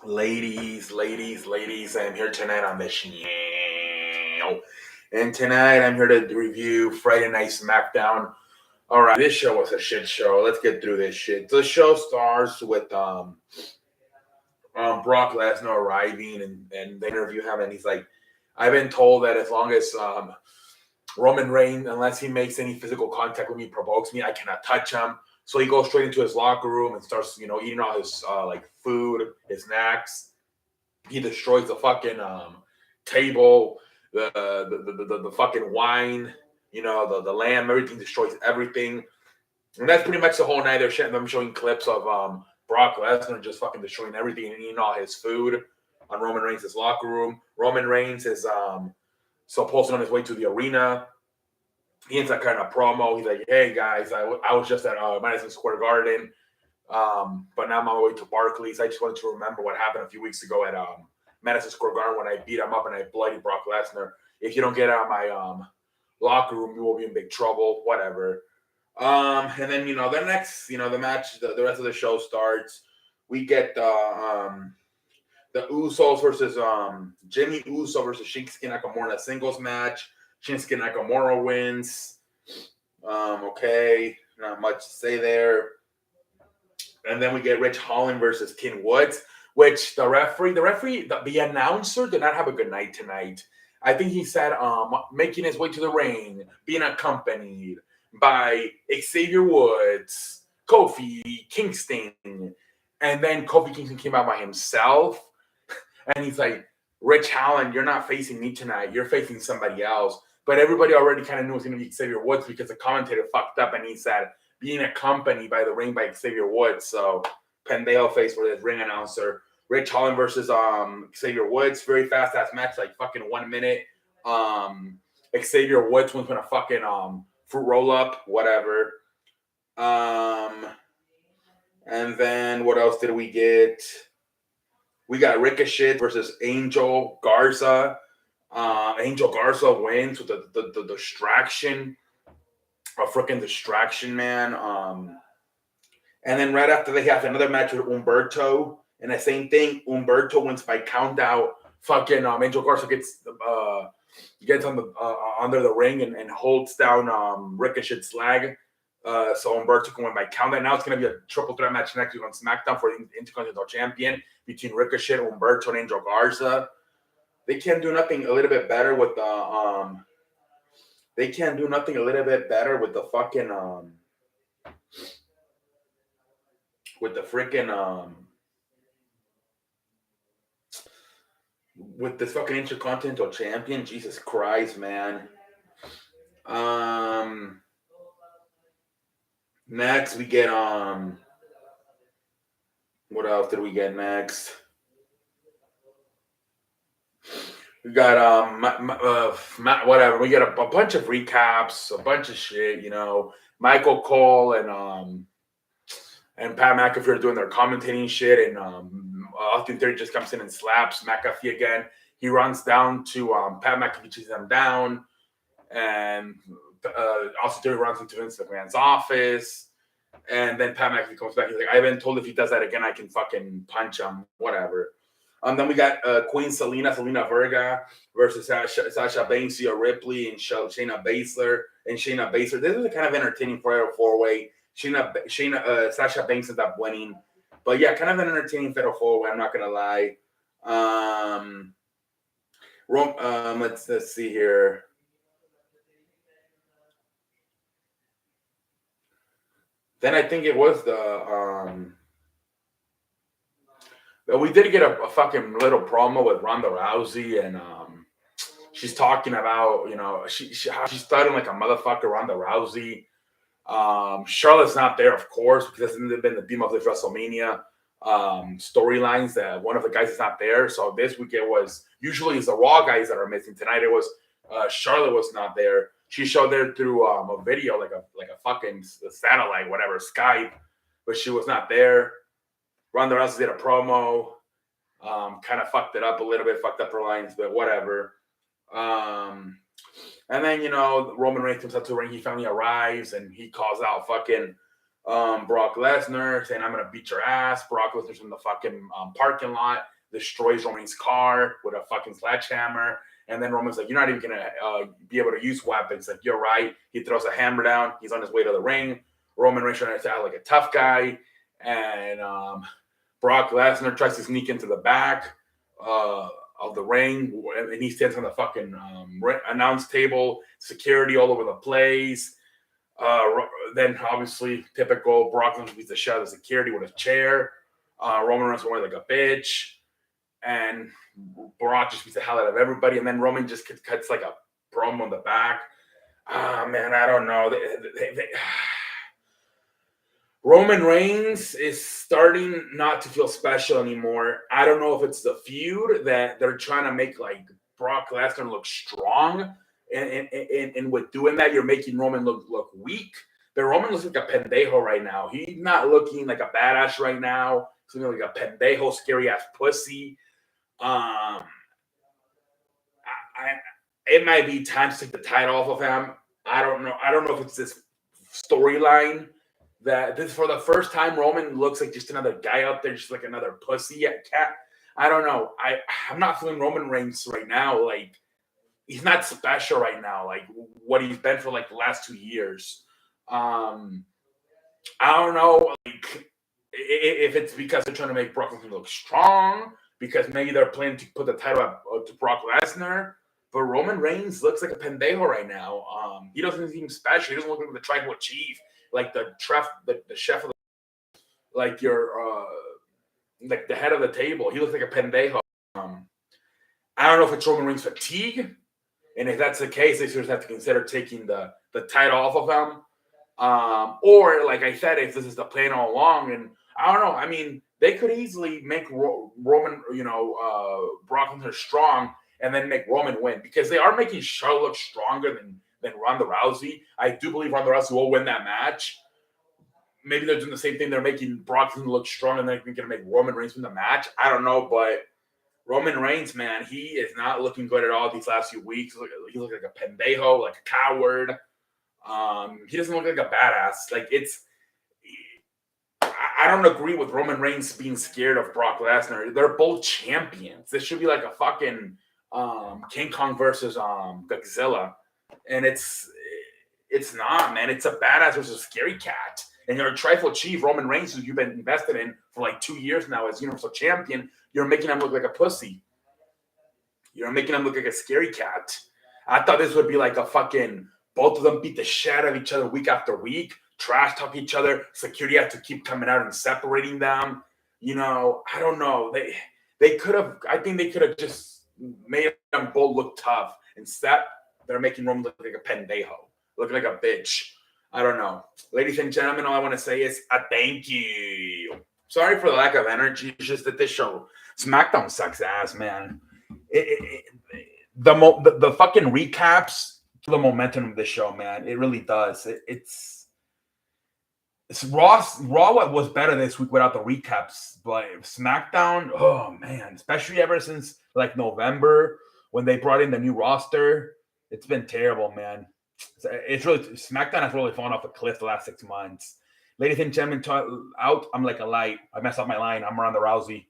Ladies, I'm here tonight on the show. And tonight I'm here to review Friday Night Smackdown. Alright, this show was a shit show. Let's get through this shit. The show starts with Brock Lesnar arriving and they interview him, and he's like, I've been told that as long as Roman Reigns, unless he makes any physical contact with me, provokes me, I cannot touch him. So he goes straight into his locker room and starts, eating all his food, his snacks. He destroys the fucking table, the fucking wine, the lamb, everything, destroys everything. And that's pretty much the whole night. They're them showing clips of Brock Lesnar just fucking destroying everything and eating all his food on Roman Reigns' locker room. Roman Reigns is supposedly on his way to the arena. He ends that kind of promo. He's like, hey guys, I was just at Madison Square Garden. But now I'm on my way to Barclays. I just wanted to remember what happened a few weeks ago at Madison Square Garden when I beat him up and I bloodied Brock Lesnar. If you don't get out of my locker room, you will be in big trouble. Whatever. And then the next, the match, the rest of the show starts. We get the Usos versus Jimmy Uso versus Shinsuke Nakamura in a singles match. Shinsuke Nakamura wins. Okay, not much to say there. And then we get Rich Holland versus Ken Woods, which the announcer did not have a good night tonight. I think he said making his way to the ring, being accompanied by Xavier Woods, Kofi Kingston, and then Kofi Kingston came out by himself, and he's like, Rich Holland, you're not facing me tonight, you're facing somebody else. But everybody already kind of knew it was going to be Xavier Woods because the commentator fucked up and he said being accompanied by the ring by Xavier Woods. So pendejo face for this ring announcer. Rich Holland versus Xavier Woods, very fast ass match, like fucking 1 minute. Xavier Woods wins with a fucking fruit roll up, whatever. And then what else did we get? We got Ricochet versus Angel Garza. Angel Garza wins with the distraction, a freaking distraction, man. And then right after they have another match with Humberto, and the same thing. Humberto wins by count out. Fucking Angel Garza gets on the under the ring and holds down Ricochet's leg. So Humberto can win by count out. Now it's gonna be a triple threat match next week on SmackDown for the Intercontinental Champion between Ricochet, Humberto, and Angel Garza. They can't do nothing a little bit better with the They can't do nothing a little bit better with the fucking with the freaking with this fucking Intercontinental Champion. Jesus Christ, man. Next we get what else did we get next? We got whatever. We get a bunch of recaps, a bunch of shit. Michael Cole and Pat McAfee are doing their commentating shit, and Austin Theory just comes in and slaps McAfee again. He runs down to Pat McAfee, chases him down, and Austin Theory runs into Vince McMahon's office, and then Pat McAfee comes back. He's like, I've been told if he does that again, I can fucking punch him, whatever. Then we got Queen Selena Verga versus Sasha Banks, Rhea Ripley, and Shayna Baszler. This is a kind of entertaining four-way. Sasha Banks ends up winning. But yeah, kind of an entertaining fatal four-way, I'm not going to lie. Let's see here. Then I think it was we did get a fucking little promo with Ronda Rousey, and she's talking about, how she's studying like a motherfucker, Ronda Rousey. Charlotte's not there, of course, because this has been the theme of this WrestleMania storylines that one of the guys is not there. So this week usually it's the Raw guys that are missing. Tonight it was Charlotte was not there. She showed there through a video, like a fucking satellite, whatever, Skype, but she was not there. Ronda Rousey did a promo, kind of fucked it up a little bit, fucked up her lines, but whatever. And then, Roman Reigns comes up to the ring. He finally arrives, and he calls out fucking Brock Lesnar saying, I'm going to beat your ass. Brock Lesnar's in the fucking parking lot, destroys Roman's car with a fucking sledgehammer. And then Roman's like, you're not even going to be able to use weapons. Like, you're right. He throws a hammer down. He's on his way to the ring. Roman Reigns trying to act like a tough guy. And Brock Lesnar tries to sneak into the back of the ring. And he stands on the fucking announce table. Security all over the place. Then obviously typical Brock Lesnar beats the shit out of security with a chair. Roman runs away like a bitch. And Brock just beats the hell out of everybody, and then Roman just cuts like a promo in the back. Man, I don't know. Roman Reigns is starting not to feel special anymore. I don't know if it's the feud that they're trying to make like Brock Lesnar look strong, and with doing that, you're making Roman look weak. But Roman looks like a pendejo right now. He's not looking like a badass right now. He's looking like a pendejo, scary ass pussy. It might be time to take the title off of him. I don't know. I don't know if it's this storyline that this for the first time Roman looks like just another guy out there, just like another pussy cat. I don't know. I'm not feeling Roman Reigns right now. Like, he's not special right now. Like what he's been for like the last 2 years. I don't know. Like if it's because they're trying to make Brock Lesnar look strong. Because maybe they're planning to put the title up to Brock Lesnar, but Roman Reigns looks like a pendejo right now. He doesn't seem special. He doesn't look like the tribal chief, like the chef of the, like your like the head of the table. He looks like a pendejo. I don't know if it's Roman Reigns fatigue, and if that's the case, they just have to consider taking the title off of him, or like I said, if this is the plan all along, and I don't know. I mean. They could easily make Roman, Brock Lesnar strong and then make Roman win because they are making Charlotte look stronger than Ronda Rousey. I do believe Ronda Rousey will win that match. Maybe they're doing the same thing. They're making Brock Lesnar look strong and they're going to make Roman Reigns win the match. I don't know, but Roman Reigns, man, he is not looking good at all these last few weeks. He looks like a pendejo, like a coward. He doesn't look like a badass. Like I don't agree with Roman Reigns being scared of Brock Lesnar. They're both champions. This should be like a fucking King Kong versus Godzilla, and it's not, man. It's a badass versus a scary cat. And you're a trifle chief, Roman Reigns, who you've been invested in for like 2 years now as Universal Champion. You're making him look like a pussy. You're making him look like a scary cat. I thought this would be like a fucking both of them beat the shit out of each other week after week. Trash talk each other. Security have to keep coming out and separating them. I don't know. They could have. I think they could have just made them both look tough. Instead, they're making Roman look like a pendejo, look like a bitch. I don't know, ladies and gentlemen. All I want to say is a thank you. Sorry for the lack of energy. It's just that this show, SmackDown, sucks ass, man. The fucking recaps, the momentum of the show, man. It really does. It's Raw was better this week without the recaps, but SmackDown, oh man, especially ever since like November when they brought in the new roster, it's been terrible, man. It's really SmackDown has really fallen off a cliff the last 6 months. Ladies and gentlemen, out. I'm like a light. I messed up my line. I'm Ronda Rousey.